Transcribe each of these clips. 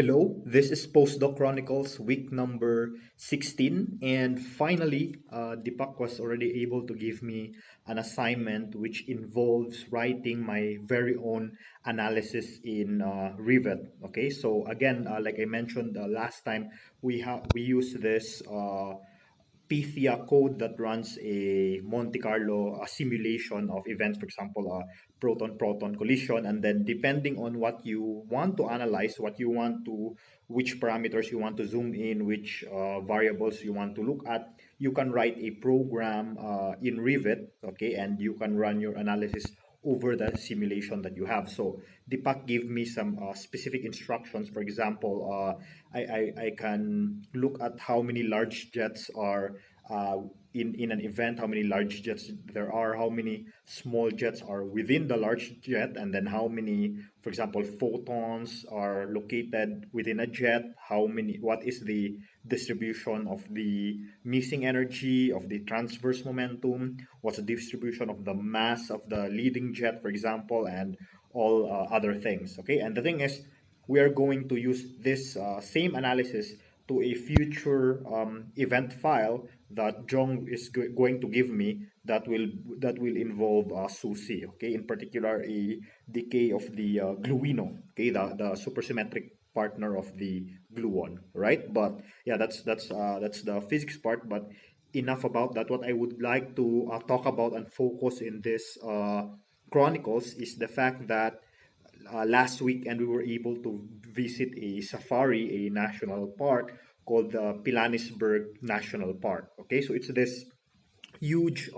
Hello, this is Postdoc Chronicles, week number 16. And finally, Deepak was already able to give me an assignment which involves writing my very own analysis in Rivet. Okay, so again, like I mentioned last time, we use this Pythia code that runs a Monte Carlo simulation of events, for example, a proton-proton collision, and then depending on what you want to analyze, which parameters you want to zoom in, which variables you want to look at, you can write a program in Rivet, okay, and you can run your analysis over the simulation that you have. So Deepak gave me some specific instructions. For example, I can look at how many large jets are uh, in an event, how many large jets there are, how many small jets are within the large jet, and then how many, for example, photons are located within a jet, what is the distribution of the missing energy, of the transverse momentum, what's the distribution of the mass of the leading jet, for example, and all other things. Okay, and the thing is, we are going to use this same analysis to a future event file that Jong is going to give me that will involve SUSI. Okay, in particular, a decay of the gluino. Okay, the supersymmetric partner of the gluon. Right, but yeah, that's the physics part. But enough about that. What I would like to talk about and focus in this chronicles is the fact that last weekend we were able to visit a safari, a national park called the Pilanesberg National Park. Okay, so it's this huge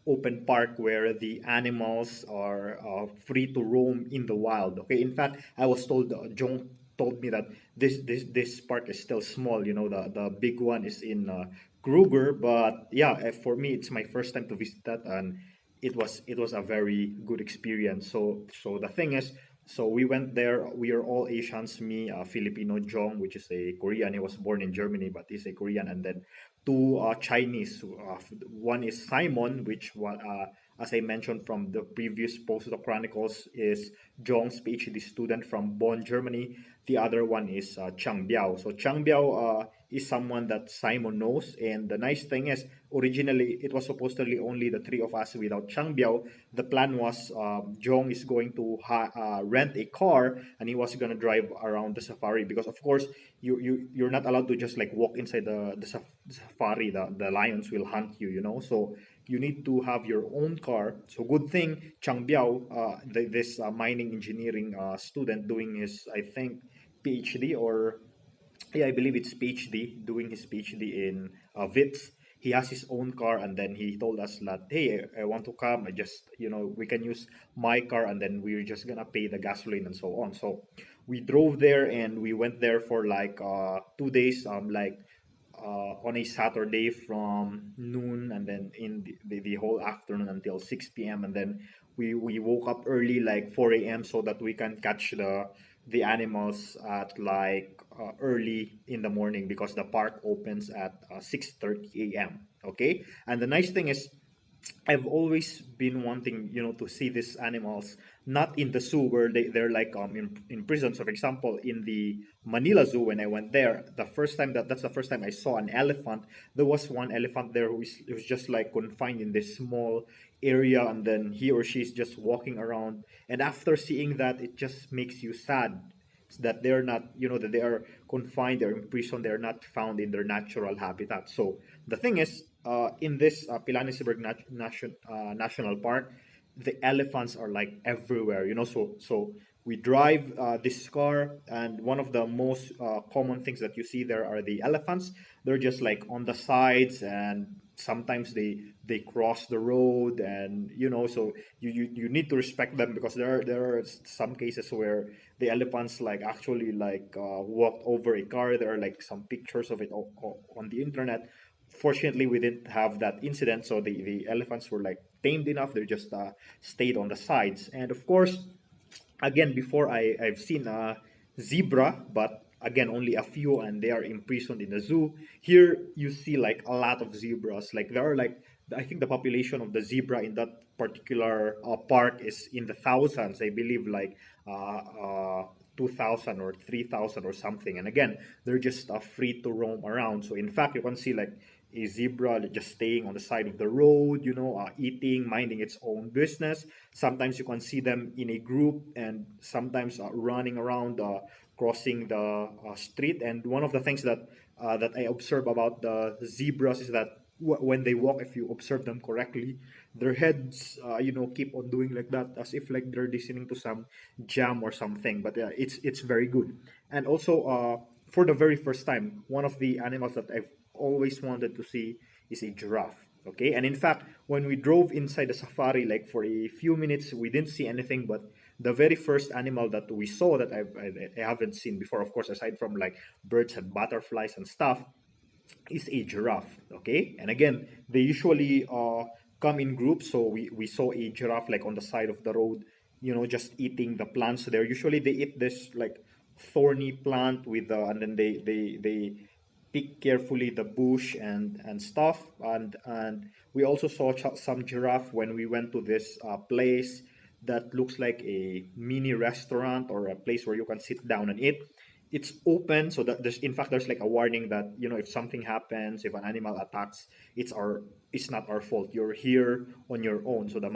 open park where the animals are free to roam in the wild. Okay, in fact, I was told John told me that this park is still small. You know, the big one is in Kruger, but yeah, for me it's my first time to visit that, and it was a very good experience. So the thing is, so we went there. We are all Asians. Me, Filipino, Jong, which is a Korean. He was born in Germany, but he's a Korean. And then two Chinese. One is Simon, as I mentioned from the previous post of Chronicles, is Jong's PhD student from Bonn, Germany. The other one is Chang Biao. So Chang Biao is someone that Simon knows. And the nice thing is, originally it was supposedly only the three of us without Chang Biao. The plan was Jong is going to rent a car and he was going to drive around the safari because of course you're not allowed to just like walk inside the safari. The lions will hunt you, so you need to have your own car. So good thing Chang Biao, this mining engineering student doing his, I think, PhD, or yeah, I believe it's PhD, doing his PhD in Wits. He has his own car, and then he told us that, hey, I want to come. I just, we can use my car, and then we're just gonna pay the gasoline and so on. So we drove there, and we went there for like 2 days, on a Saturday from noon, and then in the whole afternoon until 6 p.m. And then we woke up early, like 4 a.m., so that we can catch the animals at like early in the morning because the park opens at 6:30 a.m. Okay, and the nice thing is I've always been wanting, to see these animals not in the zoo where they're like in prison. So for example, in the Manila Zoo, when I went there, that's the first time I saw an elephant. There was one elephant there who was just like confined in this small area, and then he or she is just walking around. And after seeing that, it just makes you sad that they're not, that they are confined, they're imprisoned, they're not found in their natural habitat. So the thing is, in this Pilanesberg National Park, the elephants are like everywhere, So we drive this car, and one of the most common things that you see there are the elephants. They're just like on the sides, and sometimes they cross the road, and so you need to respect them because there are some cases where the elephants like actually like walked over a car. There are like some pictures of it on the internet. Fortunately, we didn't have that incident, so the elephants were like tamed enough. They just stayed on the sides. And of course, again, before I've seen a zebra, but again only a few, and they are imprisoned in the zoo. Here you see like a lot of zebras. Like there are like, I think the population of the zebra in that particular park is in the thousands. I believe like 2 2,000 or 3,000 or something. And again, they're just free to roam around. So in fact, you can see like a zebra just staying on the side of the road, eating, minding its own business. Sometimes you can see them in a group, and sometimes running around, crossing the street. And one of the things that I observe about the zebras is that when they walk, if you observe them correctly, their heads, keep on doing like that, as if like they're listening to some jam or something. But it's very good. And also, for the very first time, one of the animals that I've always wanted to see is a giraffe. Okay, and in fact, when we drove inside the safari, like for a few minutes, we didn't see anything. But the very first animal that we saw that I haven't seen before, of course, aside from like birds and butterflies and stuff, is a giraffe. Okay, and again, they usually come in groups. So we saw a giraffe like on the side of the road, just eating the plants there. Usually they eat this like thorny plant with and then they pick carefully the bush and stuff. And we also saw some giraffe when we went to this place that looks like a mini restaurant or a place where you can sit down and eat. It's open, so that there's like a warning that if something happens, if an animal attacks, it's not our fault. You're here on your own, so the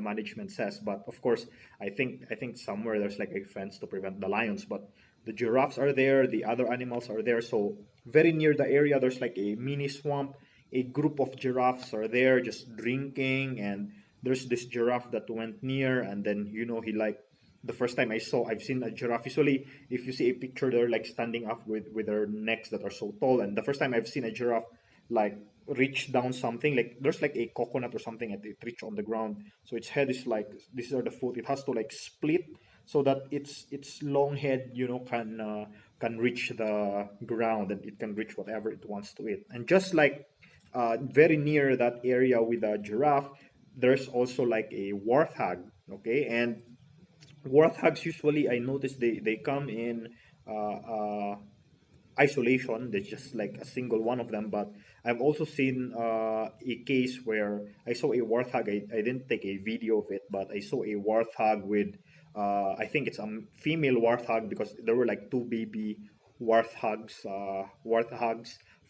management says. But of course, I think somewhere there's like a fence to prevent the lions. But the giraffes are there, the other animals are there. So very near the area, there's like a mini swamp. A group of giraffes are there just drinking, and there's this giraffe that went near, and then he like, the first time I've seen a giraffe. Usually, if you see a picture, they're like standing up with their necks that are so tall. And the first time I've seen a giraffe like reach down something, like there's like a coconut or something, and it reach on the ground. So its head is like, these are the foot. It has to like split so that its long head, can reach the ground, and it can reach whatever it wants to eat. And just like very near that area with a giraffe, there's also like a warthog. Okay, and warthogs usually I notice they come in uh, uh, isolation. There's just like a single one of them. But I've also seen a case where I saw a warthog. I didn't take a video of it, but I saw a warthog with I think it's a female warthog, because there were like two baby warthogs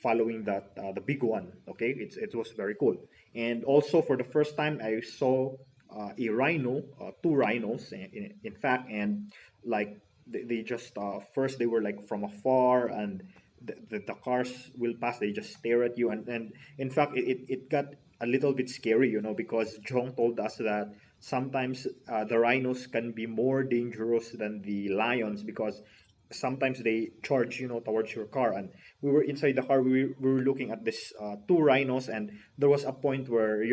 following that the big one. Okay, it was very cool. And also for the first time I saw a rhino, two rhinos in fact. And like they just first they were like from afar, and the cars will pass, they just stare at you. And in fact it got a little bit scary, because John told us that sometimes the rhinos can be more dangerous than the lions, because sometimes they charge towards your car. And we were inside the car, we were looking at this two rhinos, and there was a point where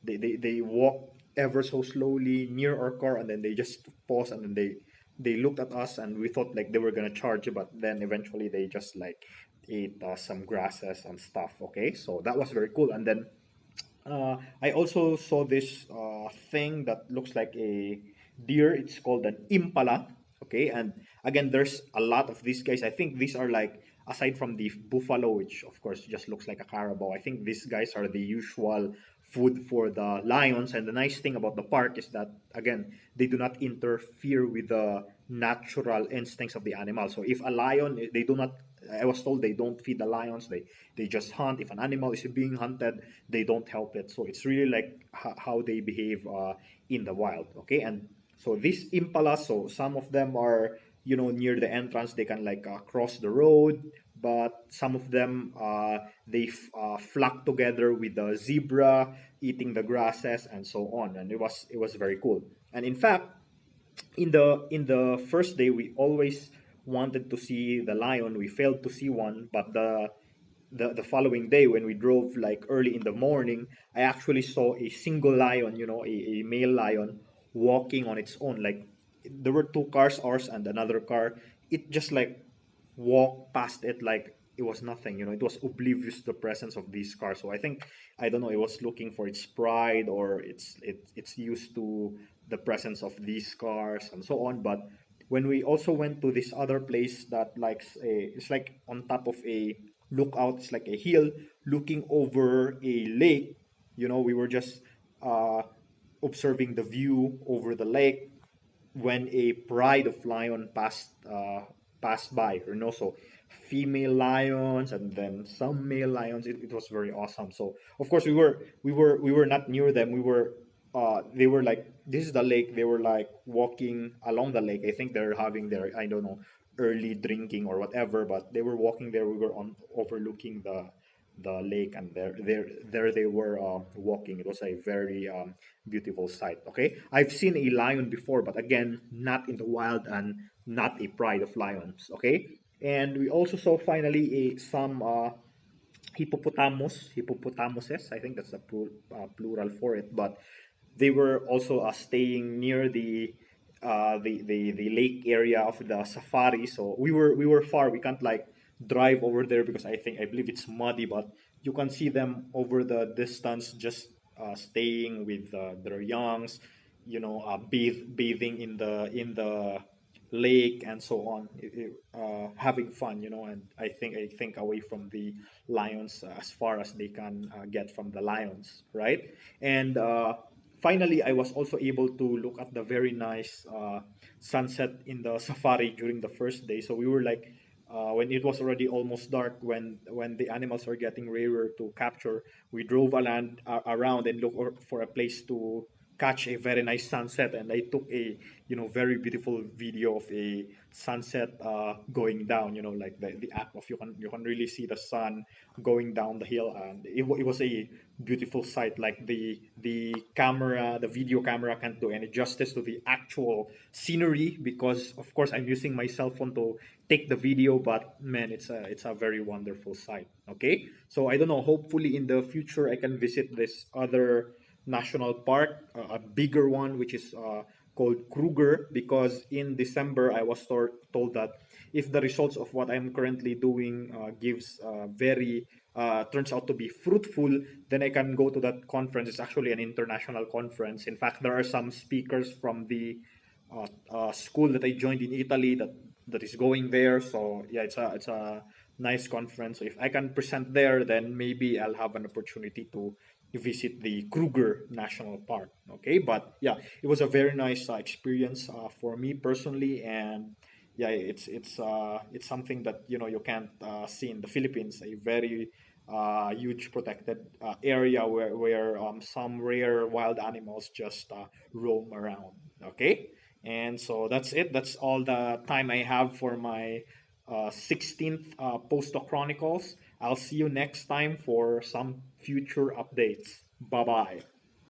they walk ever so slowly near our car, and then they just pause, and then they looked at us, and we thought like they were gonna charge, but then eventually they just like ate some grasses and stuff. Okay, so that was very cool. And then I also saw this thing that looks like a deer. It's called an impala. Okay, and again, there's a lot of these guys. I think these are like, aside from the buffalo, which of course just looks like a carabao, I think these guys are the usual food for the lions. And the nice thing about the park is that again, they do not interfere with the natural instincts of the animal. So if a lion, they do not, I was told they don't feed the lions. They just hunt. If an animal is being hunted, they don't help it. So it's really like how they behave in the wild. Okay, and so these impalas, so some of them are near the entrance. They can like cross the road, but some of them flock together with the zebra, eating the grasses and so on. And it was very cool. And in fact, in the first day we always wanted to see the lion. We failed to see one, but the following day when we drove like early in the morning, I actually saw a single lion, a male lion walking on its own. Like there were two cars, ours and another car. It just like walked past it like it was nothing. It was oblivious to the presence of these cars. So I don't know, it was looking for its pride, or it's used to the presence of these cars and so on. But when we also went to this other place that like it's like on top of a lookout, it's like a hill looking over a lake. We were just uh, observing the view over the lake. when a pride of lion passed by, so female lions and then some male lions. It was very awesome. So of course we were not near them. They were like, this is the lake. They were like walking along the lake. I think they're having their, I don't know, early drinking or whatever, but they were walking there. We were on overlooking the lake, and there they were walking. It was a very beautiful sight. Okay, I've seen a lion before, but again, not in the wild and not a pride of lions. Okay, and we also saw finally some hippopotamuses. I think that's the plural for it, but they were also staying near the lake area of the safari. So we were far. We can't like drive over there because I believe it's muddy, but you can see them over the distance, just staying with their youngs, bathing in the lake and so on, having fun, and I think away from the lions, as far as they can get from the lions, right? And finally, I was also able to look at the very nice sunset in the safari during the first day. So we were like, when it was already almost dark, when the animals were getting rarer to capture, we drove around and looked for a place to catch a very nice sunset, and I took a very beautiful video of a sunset going down, like the act of, you can really see the sun going down the hill, and it was a beautiful sight. Like the video camera can't do any justice to the actual scenery, because of course I'm using my cell phone to take the video, but man, it's a very wonderful sight. Okay, so I don't know, hopefully in the future I can visit this other national park, a bigger one, which is called Kruger, because in December I was told that if the results of what I'm currently doing gives very turns out to be fruitful, then I can go to that conference. It's actually an international conference. In fact, there are some speakers from the school that I joined in Italy that is going there. So yeah, it's a nice conference. So if I can present there, then maybe I'll have an opportunity to visit the Kruger National Park. Okay, but yeah, it was a very nice experience for me personally, and yeah, it's something that you can't see in the Philippines. A very huge protected area where some rare wild animals just roam around. Okay, and so that's it. That's all the time I have for my 16th Postdoc Chronicles. I'll see you next time for some future updates. Bye bye.